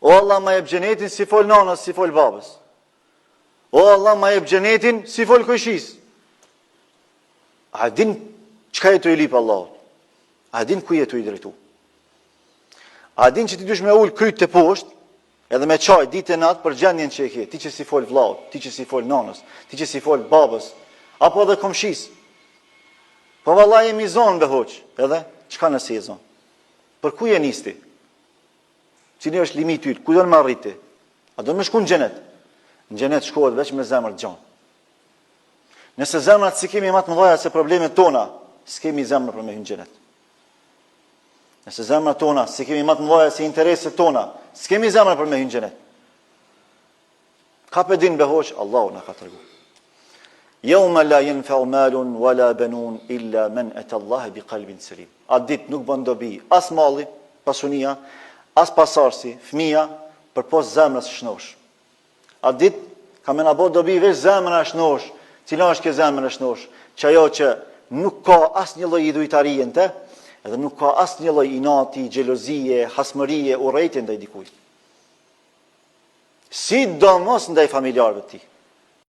O Allah ma jep xhenetin si fol nanës, si fol babës. O Allah ma jep xhenetin si fol kojshis. A din çka jetu i lip Allahut? A din ku jetu i drejtu? A din që ti dush me ull kryt të poshtë, edhe me qaj ditë e natë për gjendjen që e ke, ti që si fol vllaut, ti që si fol nanës, ti që si fol babës, apo edhe komshis. Po vallai jemi zonë be hoq, edhe çka nëse je zonë? Për ku je nisti? Cili është limiti yt? Ku do të më arriti? A do të më shku në xhenet? Në xhenet shkohet vetëm me zemër të gjan. Nëse zemrat si kemi më të mëdha se problemet tona, s'kemi zemër për me hyrë në xhenet. Nëse zemrat tona si kemi më të mëdha se intereset tona, s'kemi zemër për me hyrë në xhenet. Ka pedin be hoq, Allahu na ka treguar. Yawma la yanfa'u malun wala banun illa man ata Allah biqalbin salim. A dit nuk bën dobi as malli, pasunia, as pasarsi, fëmia, përpos zemrës shnosh. A dit ka më na bë dobi veç zemra shnosh. Cila është kjo zemra shnosh? Që ajo që nuk ka asnjë lloj idhujtarie në të, edhe nuk ka asnjë lloj inati, xhelozie, hasmërie, urrëtie ndaj dikujt. Sidomos ndaj familjarëve të tij.